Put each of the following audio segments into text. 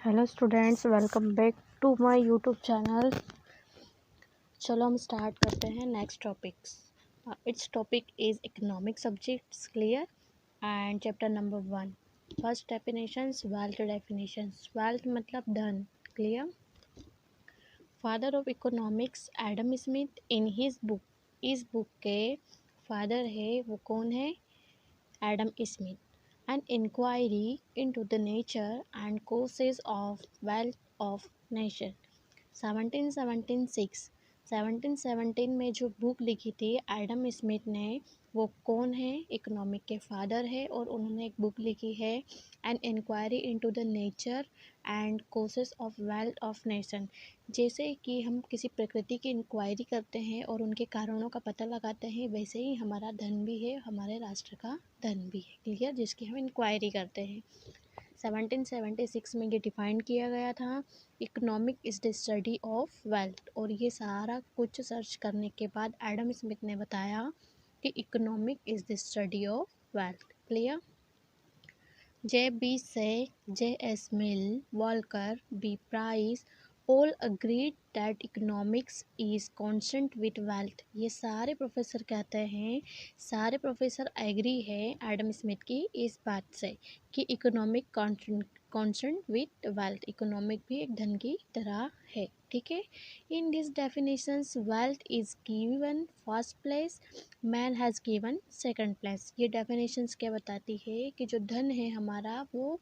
Hello students, welcome back to my YouTube channel. चलो हम start करते हैं next topics. It's topic is economic subjects, clear. And chapter number 1, first definitions, wealth definitions. Wealth मतलब धन, clear. Father of economics Adam Smith in his book, इस book के father है वो कौन है? Adam Smith. An inquiry into the nature and causes of wealth of nation, 1776। 1717 में जो बुक लिखी थी एडम स्मिथ ने, वो कौन है? इकोनॉमिक के फादर है और उन्होंने एक बुक लिखी है an inquiry into the nature and causes of wealth of nation. जैसे कि हम किसी प्रकृति की इंक्वायरी करते हैं और उनके कारणों का पता लगाते हैं, वैसे ही हमारा धन भी है, हमारे राष्ट्र का धन भी है, क्लियर, जिसकी हम इंक्वायरी करते हैं। 1776 में ये डिफाइन किया गया था, economic is the study of wealth. और ये सारा कुछ सर्च करने के बाद एडम स्मिथ ने बताया कि economic is the study of wealth, clear. J B Say, J S Mill, Walker, B Price all agreed that economics is constant with wealth. ये सारे प्रोफेसर कहते हैं, सारे प्रोफेसर एग्री है एडम स्मिथ की इस बात से कि economic constant with wealth, economic भी एक धन की तरह है, ठीक है। In this definitions wealth is given first place, man has given second place. ये डेफिनेशंस क्या बताती है कि जो धन है हमारा वो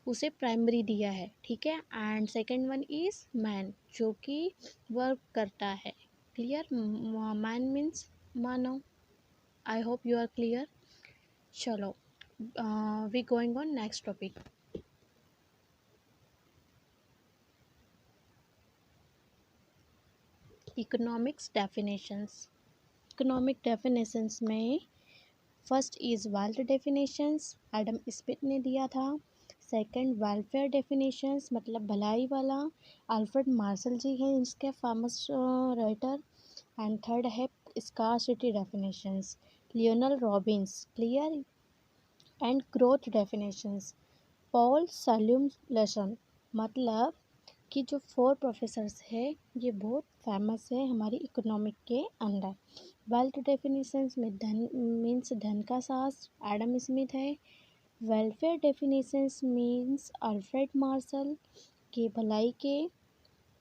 उसे प्राइमरी दिया है, ठीक है। And second one is man, जो कि वर्क करता है, क्लियर। मैन मीन्स मानव। I hope you are clear. चलो we going on next topic. Economics definitions. Economic definitions में first is wealth definitions, Adam Smith ने दिया था। सेकंड वेलफेयर डेफिनेशंस, मतलब भलाई वाला, अल्फ्रेड मार्शल जी हैं इसके फेमस राइटर। एंड थर्ड है scarcity definitions, Lionel Robbins, clear. And growth definitions, Paul Samuelson, मतलब कि जो 4 प्रोफेसर्स है ये बहुत फेमस है हमारी इकोनॉमिक के अंदर। वेल्थ डेफिनेशंस में धन मीन्स धन का साहस, एडम स्मिथ है। Welfare definitions means Alfred Marshall के भलाई के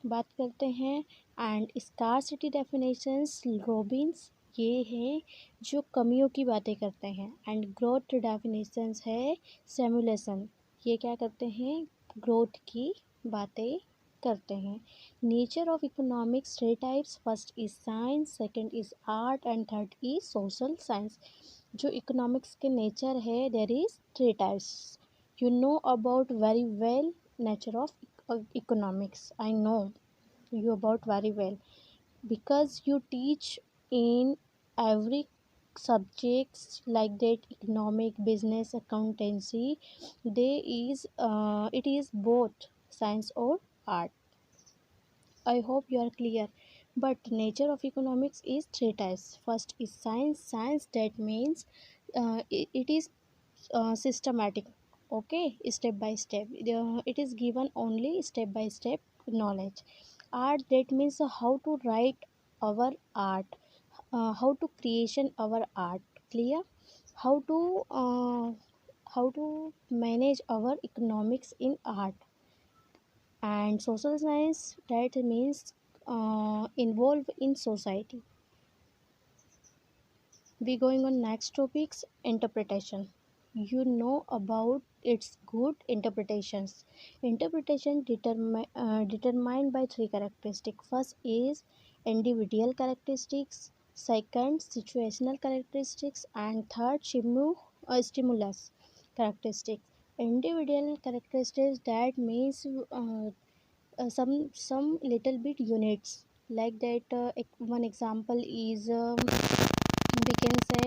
बात करते हैं। एंड स्कार्सिटी डेफिनेशंस रॉबिन्स, ये हैं जो कमियों की बातें करते हैं। एंड ग्रोथ डेफिनेशंस है सिमुलेशन, ये क्या करते हैं? ग्रोथ की बातें करते हैं। Nature of economics 3 types, first is science, second is art and third is social science. जो इकोनॉमिक्स के नेचर है there is 3 types. You know about very well nature of economics. I know you about very well because you teach in every subjects like that, economic, business, accountancy. It is both science or art. I hope you are clear. But nature of economics is 3 types. First is science. Science, that means it is systematic, okay, step by step. It is given only step by step knowledge. Art, that means how to write our art, how to creation our art, clear. how to uh, how to manage our economics in art. And social science, that means involved in society. We going on next topics, interpretation. You know about its good interpretations. Interpretation determined by 3 characteristics. First is individual characteristics, second situational characteristics, and third stimulus characteristics. Individual characteristics, that means some little bit units like that. One example is we can say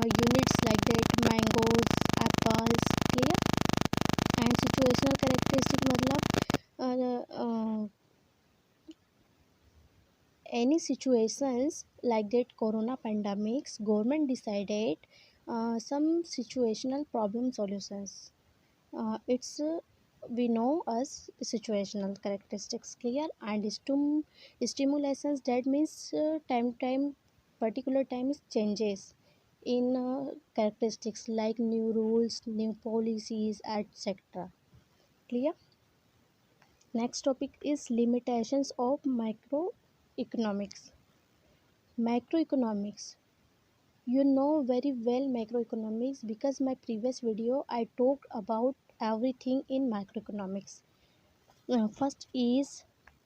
units like that, mangoes, apples, clear. And situational characteristic मतलब any situations like that, corona pandemics, government decided some situational problem solutions. It's we know as situational characteristics, clear, and stimulations, that means time particular times changes in characteristics like new rules, new policies, etc. Clear. Next topic is limitations of microeconomics. Macroeconomics, you know very well macroeconomics because my previous video I talked about everything in macroeconomics. First is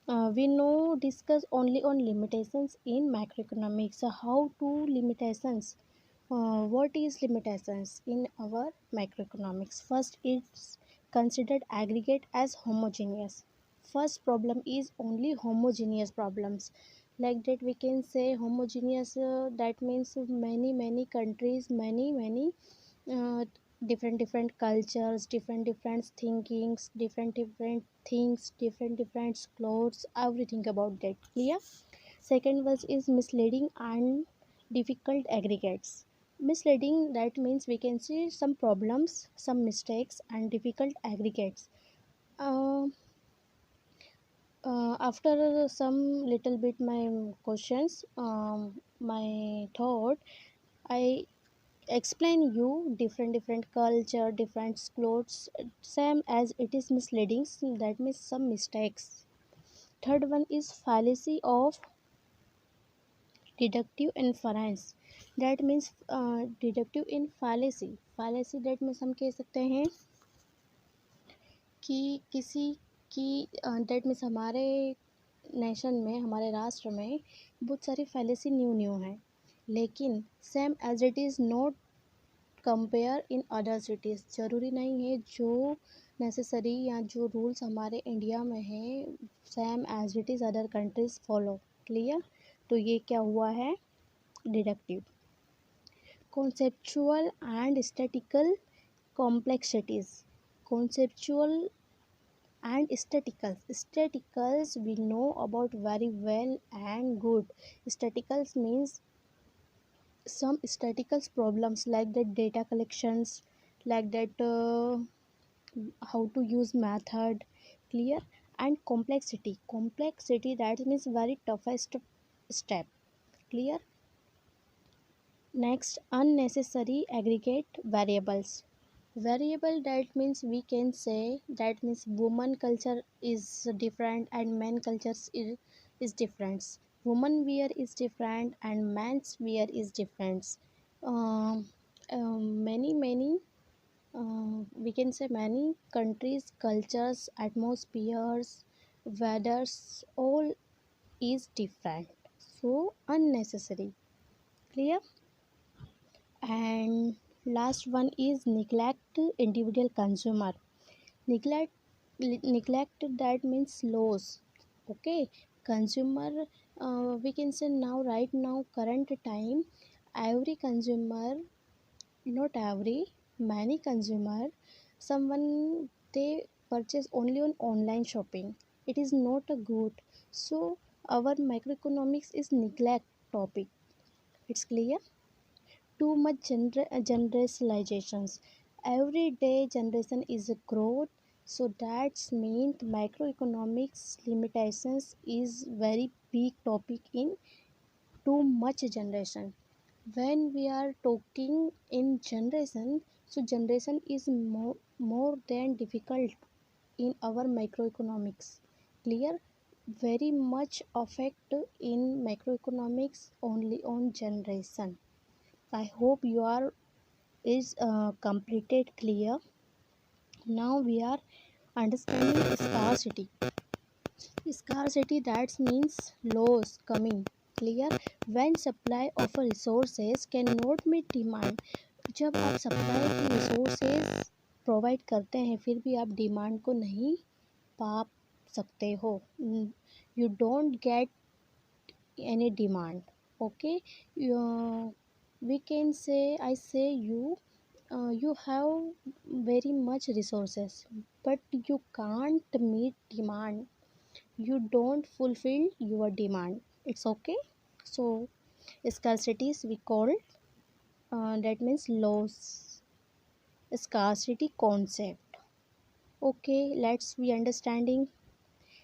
we know discuss only on limitations in macroeconomics. So how to limitations? What is limitations in our macroeconomics? First, it's considered aggregate as homogeneous. First problem is only homogeneous problems. Like that, we can say homogeneous. That means many countries, many uh, different cultures, different thinkings, different things, different clothes, everything about that. Clear. Second was is misleading and difficult aggregates. Misleading, that means we can see some problems, some mistakes, and difficult aggregates. uh, After some little bit my questions, my thought, I explain you different culture, different clothes, same as it is misleading, so that means some mistakes. Third one is fallacy of deductive inference, that means deductive in fallacy that means हम कह सकते हैं कि किसी की that means हमारे nation में, हमारे राष्ट्र में बहुत सारी fallacy न्यू हैं, लेकिन same as it is not compare in other cities. ज़रूरी नहीं है जो नेसेसरी या जो रूल्स हमारे इंडिया में है same as it is other countries follow. Clear. तो ये क्या हुआ है, deductive. Conceptual and statical complexities. Conceptual and staticals we know about very well and good. Staticals means some statistical problems like that data collections, like that how to use method. Clear. And complexity that means very toughest step. Clear. Next, unnecessary aggregate variables. Variable, that means we can say that means woman culture is different and men cultures is different. Woman wear is different and men's wear is different. um, many we can say many countries, cultures, atmospheres, weathers, all is different, so unnecessary. Clear. And last one is neglect individual consumer. neglect Neglect, that means loss. Okay. Consumer, we can say now, right now, current time, every consumer, not every, many consumer, someone, they purchase only on online shopping. It is not a good. So our microeconomics is neglect topic. It's clear. Too much generalizations. Every day generation is a growth, so that means microeconomics limitations is very big topic in too much generation. When we are talking in generation, so generation is more than difficult in our microeconomics. Clear. Very much affect in macroeconomics only on generation. I hope you are is completed clear. Now we are understanding scarcity. Scarcity, that means loss coming. Clear. When supply of resources cannot meet demand, जब आप supply की resources provide करते हैं फिर भी आप demand को नहीं पा सकते हो, you don't get any demand. Okay. We can say, I say you have very much resources but you can't meet demand, you don't fulfill your demand. It's okay. So scarcities we call, that means loss scarcity concept. Okay, let's be understanding.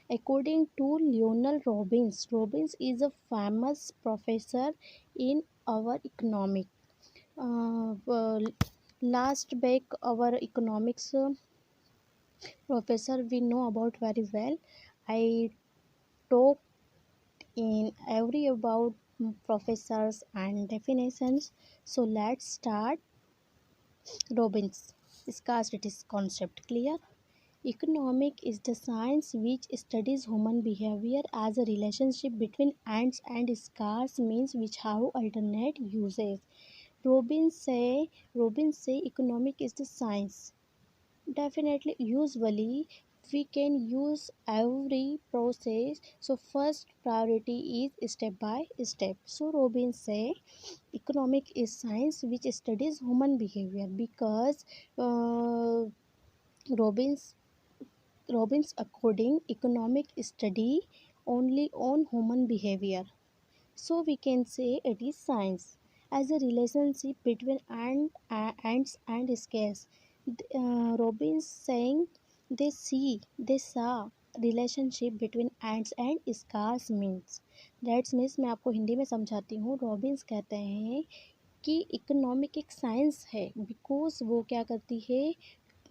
According to Lionel Robbins, Robbins is a famous professor in our economic. Well, last back our economics professor we know about very well. I talk in every about professors and definitions. So let's start. Robbins scarcity concept clear. Economic is the science which studies human behavior as a relationship between ends and scarce means which have alternate uses. Robbins say economic is the science. Definitely, usually we can use every process. So first priority is step by step. So Robbins say economic is science which studies human behavior because uh, Robbins Robbins according economic study only on human behavior. So we can say it is science as a relationship between ants and scales. Robbins saying they saw relationship between ants and scars means that's means मैं आपको हिंदी में समझाती हूँ. Robins कहते हैं कि economic एक science है बिकॉज वो क्या करती है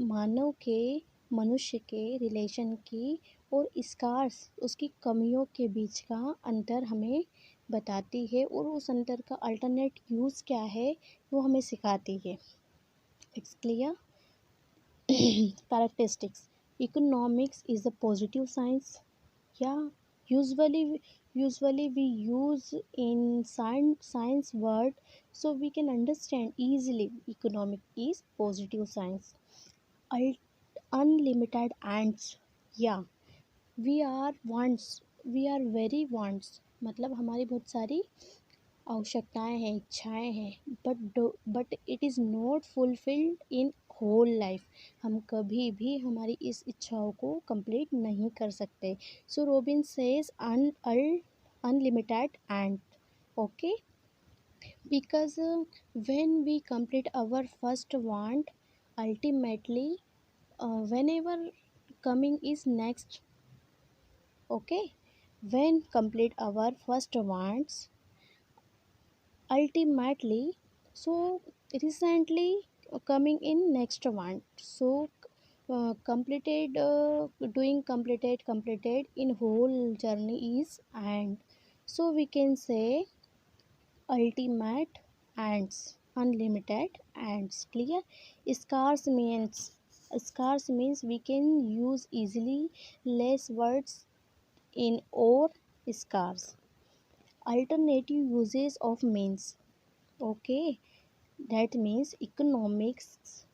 मानव के मनुष्य के रिलेशन की और स्कार्स उसकी कमियों के बीच का अंतर हमें बताती है और उस अंतर का अल्टरनेट यूज़ क्या है वो हमें सिखाती है. It's clear. Characteristics. Economics is a positive science. Yeah, usually we use in science word so we can understand easily. Economic is positive science. Ul- Unlimited ants. Yeah, we are very wants मतलब हमारी बहुत सारी आवश्यकताएं हैं इच्छाएं हैं but it is not fulfilled in whole life. हम कभी भी हमारी इस इच्छाओं को कंप्लीट नहीं कर सकते. So Robbins says unlimited and okay because when we complete our first want ultimately whenever coming is next. Okay, when complete our first wants ultimately so recently coming in next one so completed in whole journey is and so we can say ultimate ants unlimited ants clear. Scarce means we can use easily less words in or scarce. Alternative uses of means. Okay, that means economics,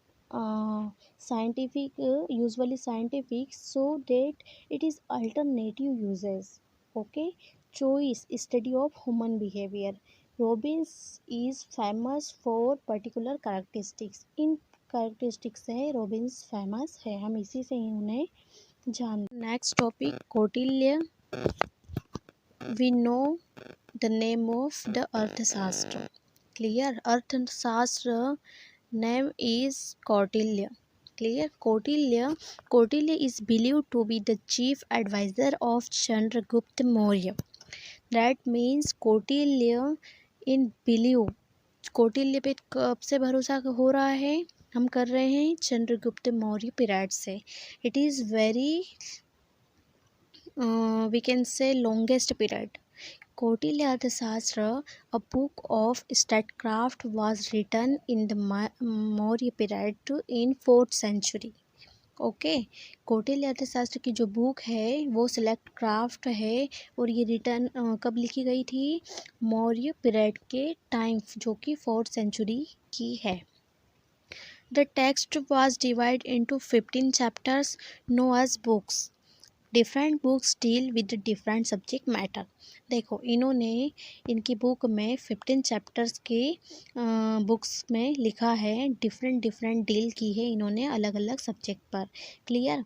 scientific, usually scientific, so that it is alternative uses. Okay, choice, study of human behavior. Robbins is famous for particular characteristics. इन characteristics से Robbins famous है, हम इसी से ही उन्हें जानते. Next topic Kautilya. We know the name of the Arthashastra. Clear. अर्थशास्त्र name is Kautilya. Clear. Kautilya is believed to be the chief advisor of Chandragupta Maurya. That means Kautilya in believe. Kautilya पे कब से भरोसा हो रहा है हम कर रहे हैं चंद्रगुप्त मौर्य पीरियड से. It is very we can say longest period. Kautilya Arthashastra, a book of statecraft, was written in the Maurya period in 4th century. Okay, Kautilya अर्थशास्त्र की जो बुक है वो सिलेक्ट क्राफ्ट है और ये रिटर्न कब लिखी गई थी मौर्य पीरियड के टाइम जो कि 4th सेंचुरी की है. The text was divide into 15 chapters known as books. Different books deal with different subject matter. देखो इन्होंने इनकी बुक में 15 चैप्टर्स के बुक्स में लिखा है डिफरेंट डील की है इन्होंने अलग अलग सब्जेक्ट पर. Clear.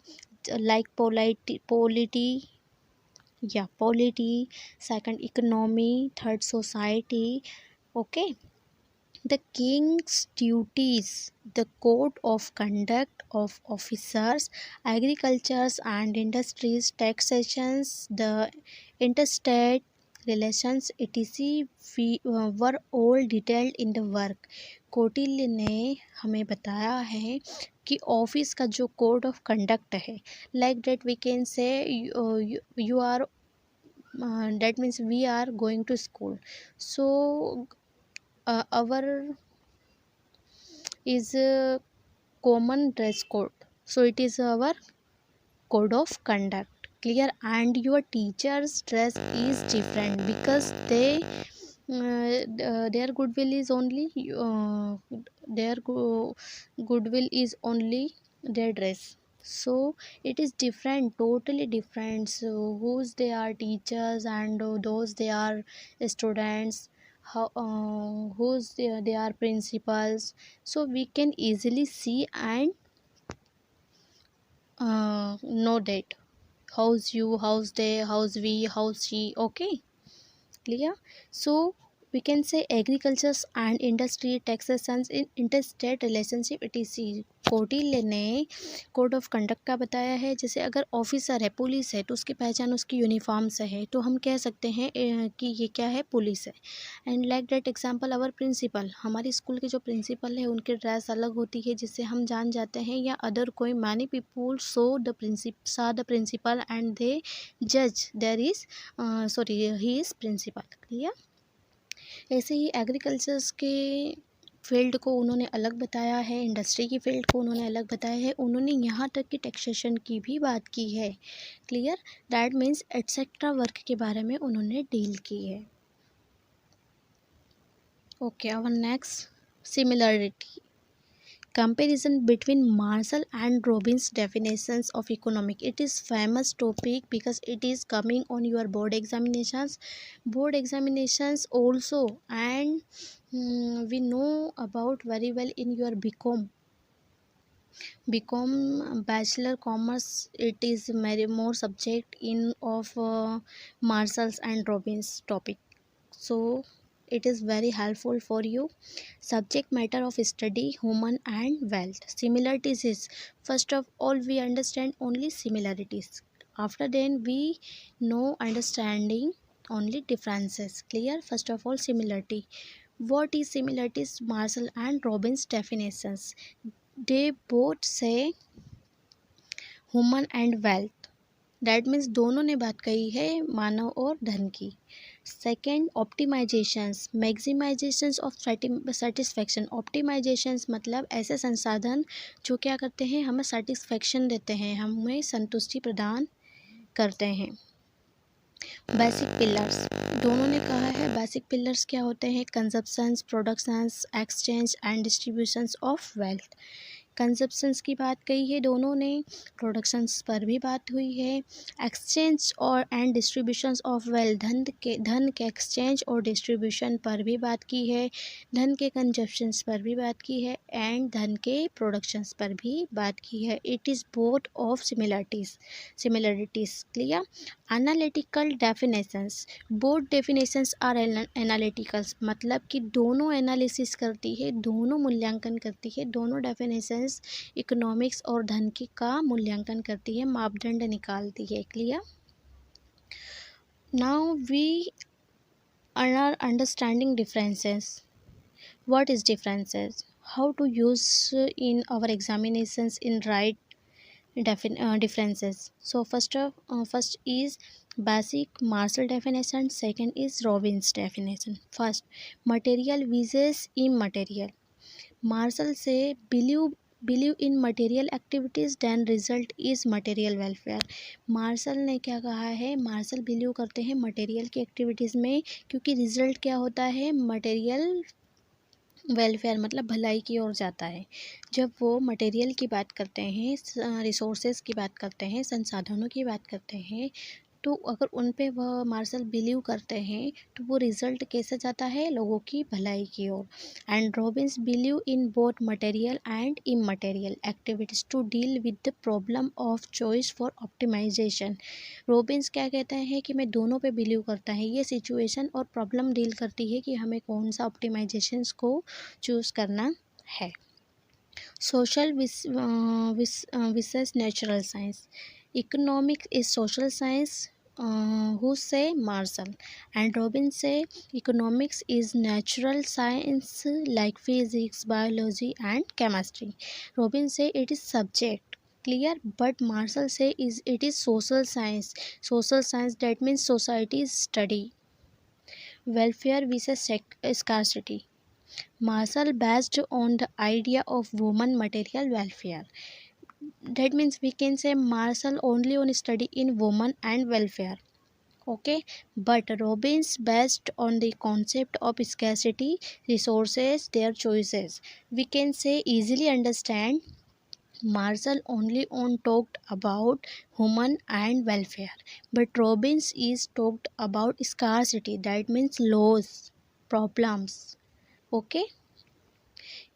Like polity, second economy, third society. Okay, The king's duties, the code of conduct of officers, agricultures and industries, taxations, the interstate relations etc. were all detailed in the work. Kautilya ने हमें बताया है कि office का जो code of conduct है, like that we can say you are that means we are going to school, so our is a common dress code, so it is our code of conduct, clear. And your teacher's dress is different because their goodwill is only their goodwill is only their dress, so it is different, totally different. So whose they are teachers and those they are students, how whose they are principals, so we can easily see and know that how's you, how's they, how's we, how's she, okay, clear. So we can say agriculture and industry, taxations in interstate relationship etc. Kautilya ने code of conduct का बताया है। जैसे अगर officer है, police है, तो उसकी पहचान उसकी यूनिफॉर्म से है, तो हम कह सकते हैं कि ये क्या है, पुलिस है। And like that example our principal, हमारे स्कूल के जो प्रिंसिपल है उनकी ड्रेस अलग होती है जिससे हम जान जाते हैं, या अदर कोई many people so the principal and they जज there is sorry he is principal, clear. ऐसे ही एग्रीकल्चर्स के फील्ड को उन्होंने अलग बताया है, इंडस्ट्री की फील्ड को उन्होंने अलग बताया है, उन्होंने यहाँ तक कि टैक्सेशन की भी बात की है, clear. That means etcetera work के बारे में उन्होंने डील की है। Okay, our next similarity, comparison between Marshall and Robbins definitions of economic. It is famous topic because it is coming on your board examinations also, and we know about very well in your BCom Bachelor Commerce. It is very more subject in of Marshalls and Robbins topic, so it is very helpful for you. Subject matter of study, human and wealth. Similarities is, first of all we understand only similarities, after then we know understanding only differences, clear. First of all similarity, what is similarities? Marshall and Robbins definitions, they both say human and wealth, that means दोनों ने बात कही है मानव और धन की। Second, optimizations, maximizations of satisfaction. Optimizations मतलब ऐसे संसाधन जो क्या करते हैं, हमें सेटिस्फैक्शन देते हैं, हमें संतुष्टि प्रदान करते हैं। बेसिक पिलर्स, दोनों ने कहा है बेसिक पिलर्स क्या होते हैं, consumptions, productions, exchange and distributions of wealth. Consumptions की बात कही है दोनों ने, प्रोडक्शंस पर भी बात हुई है, एक्सचेंज और एंड डिस्ट्रीब्यूशंस ऑफ वेल्थ, धन के एक्सचेंज और डिस्ट्रीब्यूशन पर भी बात की है, धन के कंजप्शंस पर भी बात की है, एंड धन के प्रोडक्शंस पर भी बात की है। It is both of similarities, clear. Analytical definitions, both definitions are analyticals, मतलब कि दोनों एनालिसिस करती है, दोनों मूल्यांकन करती है, दोनों डेफिनेशंस इकोनॉमिक्स और धन की का मूल्यांकन करती है, मापदंड निकालती है, clear. Now we are understanding differences. What is differences, how to use in our examinations in right differences. So first is basic Marshall definition, second is Robbins definition. First, material versus immaterial. Marshall say believe in material activities then result is material welfare. Marshall ने क्या कहा है, martial believe करते हैं material की activities में, क्योंकि result क्या होता है, मटेरियल वेलफेयर मतलब भलाई की ओर जाता है। जब वो मटेरियल की बात करते हैं, रिसोर्सेज की बात करते हैं, संसाधनों की बात करते हैं, तो अगर उन पे वह मार्शल बिलीव करते हैं तो वो रिजल्ट कैसे जाता है, लोगों की भलाई की ओर। And Robbins believe in both material and immaterial activities to deal with the problem of choice for optimization. Robbins क्या कहते हैं कि मैं दोनों पे बिलीव करता है, ये सिचुएशन और प्रॉब्लम डील करती है कि हमें कौन सा ऑप्टिमाइजेशंस को चूज़ करना है। Social versus natural science. Economics is social science. Who say Marshall and Robin say economics is natural science like physics, biology, and chemistry. Robin say it is subject. Clear, but Marshall say it is social science. Social science, that means society study. Welfare versus scarcity. Marshall based on the idea of woman material welfare. That means we can say Marshall only on study in woman and welfare. Okay, but Robbins based on the concept of scarcity, resources, their choices. We can say easily understand Marshall only on talked about human and welfare, but Robbins is talked about scarcity. That means loss, problems. Okay.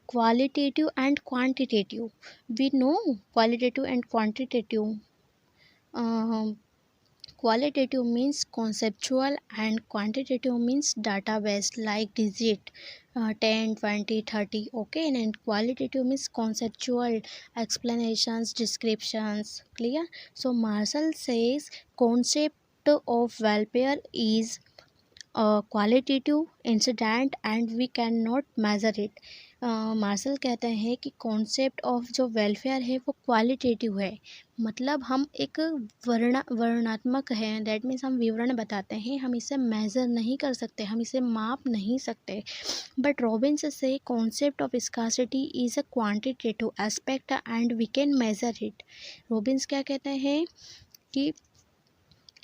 Qualitative and quantitative. We know qualitative and quantitative. Um, Qualitative means conceptual and quantitative means data based like digit 10, 20, 30. Okay, and qualitative means conceptual explanations, descriptions. Clear? So Marshall says concept of welfare is qualitative incident and we can not measure it. Marshall कहते हैं कि concept of जो welfare है वो qualitative है, मतलब हम एक वर्णात्मक है, दैट मीन्स हम विवरण बताते हैं, हम इसे मेज़र नहीं कर सकते, हम इसे माप नहीं सकते। बट रॉबिन्स से concept of scarcity is a quantitative aspect and we can measure it. Robbins क्या कहते हैं कि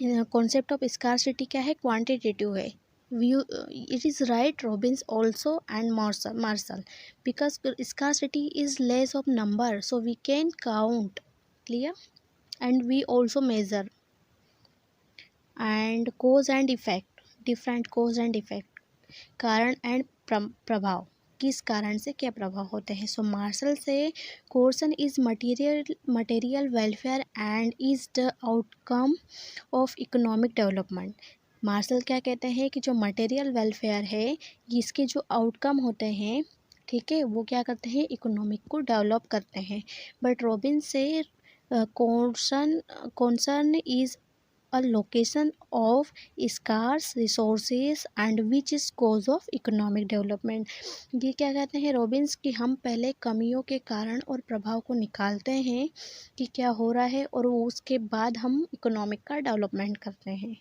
कॉन्सेप्ट ऑफ स्कार्सिटी क्या है, क्वांटिटेटिव है। It is right Robbins also and Marshall because scarcity is less of number, so we can count. Clear? And we also measure. And cause and effect, different cause and effect, कारण and प्रभाव, किस कारण से क्या प्रभाव होते हैं। So Marshall से concern is material welfare and is the outcome of economic development. Marshall क्या कहते हैं कि जो मटेरियल वेलफेयर है इसके जो आउटकम होते हैं, ठीक है, वो क्या करते हैं, इकोनॉमिक को डेवलप करते हैं। बट रॉबिन से concern is a location of scarce resources and which is cause of economic development। ये क्या कहते हैं रॉबिन्स कि हम पहले कमियों के कारण और प्रभाव को निकालते हैं कि क्या हो रहा है और उसके बाद हम इकोनॉमिक का डेवलपमेंट करते हैं।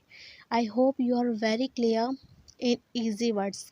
I hope you are very clear in easy words.